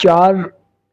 4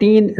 3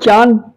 4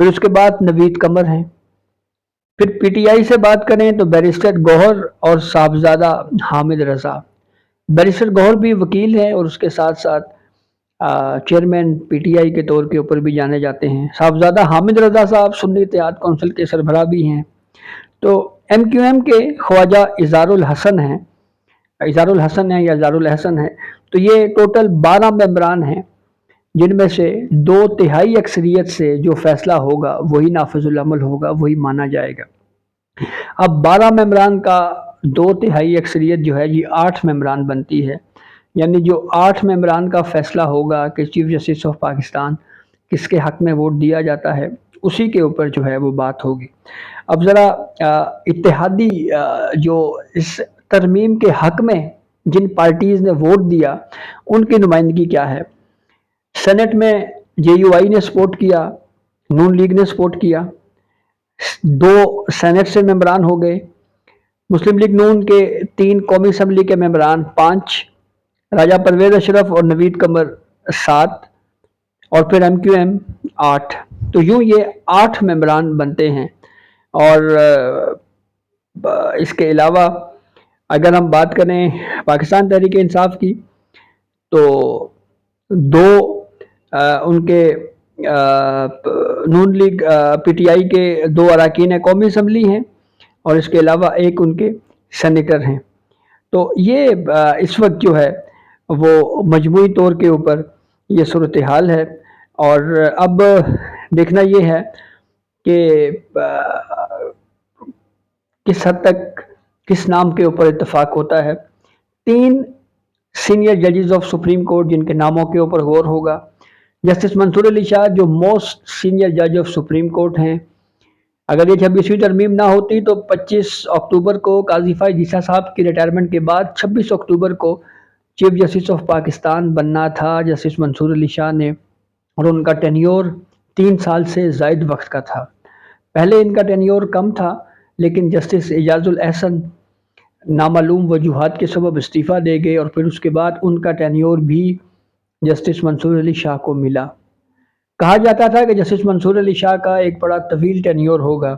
پھر اس کے بعد نوید قمر ہیں. پھر پی ٹی آئی سے بات کریں تو بیرسٹر گوہر اور صاحبزادہ حامد رضا. بیرسٹر گوہر بھی وکیل ہیں اور اس کے ساتھ ساتھ چیئرمین پی ٹی آئی کے طور کے اوپر بھی جانے جاتے ہیں. صاحبزادہ حامد رضا صاحب سنی اتحاد کونسل کے سربراہ بھی ہیں. تو ایم کیو ایم کے خواجہ اظہار الحسن ہیں، یا اظہار الحسن ہیں. تو یہ ٹوٹل 12 ممبران ہیں، جن میں سے 2/3 اکثریت سے جو فیصلہ ہوگا وہی نافذ العمل ہوگا، وہی مانا جائے گا. اب 12 ممبران کا 2/3 اکثریت جو ہے یہ 8 ممبران بنتی ہے. یعنی جو 8 ممبران کا فیصلہ ہوگا کہ چیف جسٹس آف پاکستان کس کے حق میں ووٹ دیا جاتا ہے، اسی کے اوپر جو ہے وہ بات ہوگی. اب ذرا اتحادی جو اس ترمیم کے حق میں جن پارٹیز نے ووٹ دیا ان کی نمائندگی کیا ہے. سینٹ میں جے یو آئی نے سپورٹ کیا، نون لیگ نے سپورٹ کیا، 2 سینٹ سے ممبران ہو گئے. مسلم لیگ نون کے 3 قومی اسمبلی کے ممبران 5، راجہ پرویز اشرف اور نوید قمر 7، اور پھر ایم کیو ایم 8. تو یوں یہ 8 ممبران بنتے ہیں. اور اس کے علاوہ اگر ہم بات کریں پاکستان تحریک انصاف کی تو 2 ان کے نون لیگ پی ٹی آئی کے 2 اراکین قومی اسمبلی ہیں اور اس کے علاوہ 1 ان کے سینیٹر ہیں. تو یہ اس وقت جو ہے وہ مجموعی طور کے اوپر یہ صورتحال ہے. اور اب دیکھنا یہ ہے کہ کس حد تک کس نام کے اوپر اتفاق ہوتا ہے. 3 سینئر ججز آف سپریم کورٹ جن کے ناموں کے اوپر غور ہوگا. جسٹس منصور علی شاہ جو موسٹ سینئر جج آف سپریم کورٹ ہیں. اگر یہ 26ویں ترمیم نہ ہوتی تو 25 اکتوبر کو قاضی فائز عیسیٰ صاحب کی ریٹائرمنٹ کے بعد 26 اکتوبر کو چیف جسٹس آف پاکستان بننا تھا جسٹس منصور علی شاہ نے، اور ان کا ٹینیور 3 سال سے زائد وقت کا تھا. پہلے ان کا ٹینیور کم تھا لیکن جسٹس اعجاز الاحسن نامعلوم وجوہات کے سبب استعفیٰ دے گئے اور پھر اس کے بعد ان کا ٹینیور بھی جسٹس منصور علی شاہ کو ملا. کہا جاتا تھا کہ جسٹس منصور علی شاہ کا ایک بڑا طویل ٹینیور ہوگا،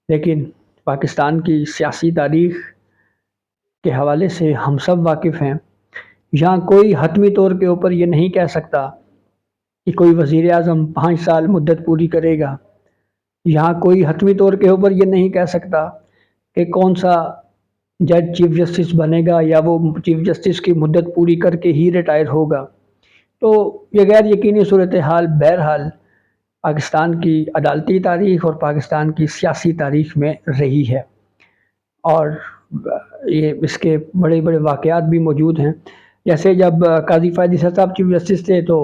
لیکن پاکستان کی سیاسی تاریخ کے حوالے سے ہم سب واقف ہیں. یہاں کوئی حتمی طور کے اوپر یہ نہیں کہہ سکتا کہ کوئی وزیر اعظم 5 سال مدت پوری کرے گا. یہاں کوئی حتمی طور کے اوپر یہ نہیں کہہ سکتا کہ کون سا جج چیف جسٹس بنے گا یا وہ چیف جسٹس کی مدت پوری کر کے ہی ریٹائر ہوگا. تو یہ غیر یقینی صورتحال بہرحال پاکستان کی عدالتی تاریخ اور پاکستان کی سیاسی تاریخ میں رہی ہے، اور یہ اس کے بڑے بڑے واقعات بھی موجود ہیں. جیسے جب قاضی فائز عیسیٰ صاحب چیف جسٹس تھے تو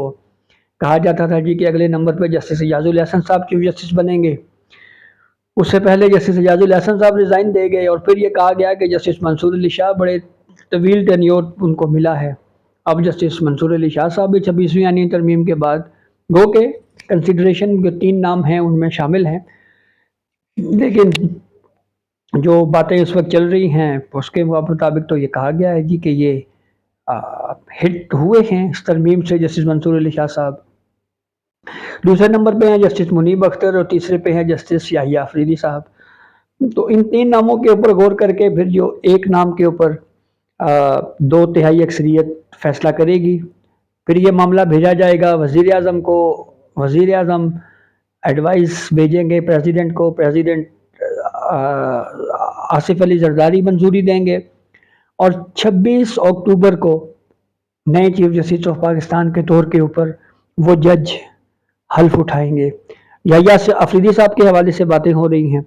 کہا جاتا تھا جی کہ اگلے نمبر پہ جسٹس اعجاز الاحسن صاحب چیف جسٹس بنیں گے. اس سے پہلے جسٹس اعجاز الاحسن صاحب ریزائن دے گئے اور پھر یہ کہا گیا کہ جسٹس منصور علی شاہ بڑے طویل ٹینیور ان کو ملا ہے. اب جسٹس منصور علی شاہ صاحب بھی 26ویں آئینی ترمیم کے بعد گو کہ کنسیڈریشن جو 3 نام ہیں ان میں شامل ہیں، لیکن جو باتیں اس وقت چل رہی ہیں اس کے مطابق تو یہ کہا گیا ہے جی کہ یہ ہٹ ہوئے ہیں اس ترمیم سے جسٹس منصور علی شاہ صاحب. دوسرے نمبر پہ ہیں جسٹس منیب اختر اور تیسرے پہ ہیں جسٹس یحییٰ آفریدی صاحب. تو ان 3 ناموں کے اوپر غور کر کے پھر جو ایک نام کے اوپر 2/3 اکثریت فیصلہ کرے گی، پھر یہ معاملہ بھیجا جائے گا وزیر اعظم کو. وزیر اعظم ایڈوائس بھیجیں گے پریزیڈنٹ کو، پریزیڈنٹ آصف علی زرداری منظوری دیں گے، اور 26 اکتوبر کو نئے چیف جسٹس آف پاکستان کے طور کے اوپر وہ جج حلف اٹھائیں گے. یحییٰ آفریدی صاحب کے حوالے سے باتیں ہو رہی ہیں،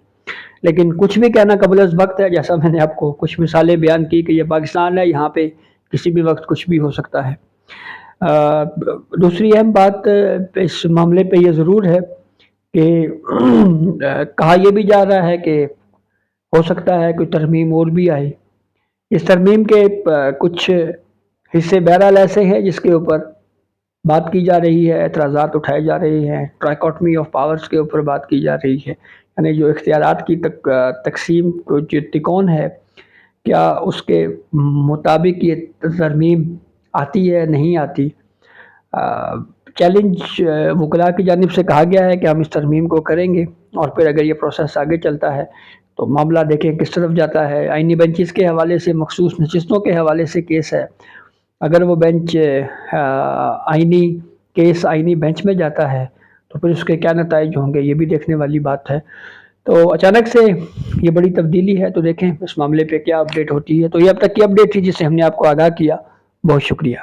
لیکن کچھ بھی کہنا قبل از وقت ہے. جیسا میں نے آپ کو کچھ مثالیں بیان کی کہ یہ پاکستان ہے، یہاں پہ کسی بھی وقت کچھ بھی ہو سکتا ہے. دوسری اہم بات اس معاملے پہ یہ ضرور ہے کہ کہا یہ بھی جا رہا ہے کہ ہو سکتا ہے کوئی ترمیم اور بھی آئے. اس ترمیم کے کچھ حصے بہرحال ایسے ہیں جس کے اوپر بات کی جا رہی ہے، اعتراضات اٹھائے جا رہے ہیں. ٹرائیکاٹمی آف پاورز کے اوپر بات کی جا رہی ہے، یعنی جو اختیارات کی تقسیم جو تکون ہے، کیا اس کے مطابق یہ ترمیم آتی ہے نہیں آتی. چیلنج وکلاء کی جانب سے کہا گیا ہے کہ ہم اس ترمیم کو کریں گے، اور پھر اگر یہ پروسیس آگے چلتا ہے تو معاملہ دیکھیں کس طرف جاتا ہے۔ آئینی بینچز کے حوالے سے، مخصوص نشستوں کے حوالے سے کیس ہے، اگر وہ بینچ آئینی کیس آئینی بینچ میں جاتا ہے تو پھر اس کے کیا نتائج ہوں گے، یہ بھی دیکھنے والی بات ہے۔ تو اچانک سے یہ بڑی تبدیلی ہے، تو دیکھیں اس معاملے پہ کیا اپڈیٹ ہوتی ہے۔ تو یہ اب تک کی اپڈیٹ تھی جس سے ہم نے آپ کو آگاہ کیا۔ بہت شکریہ۔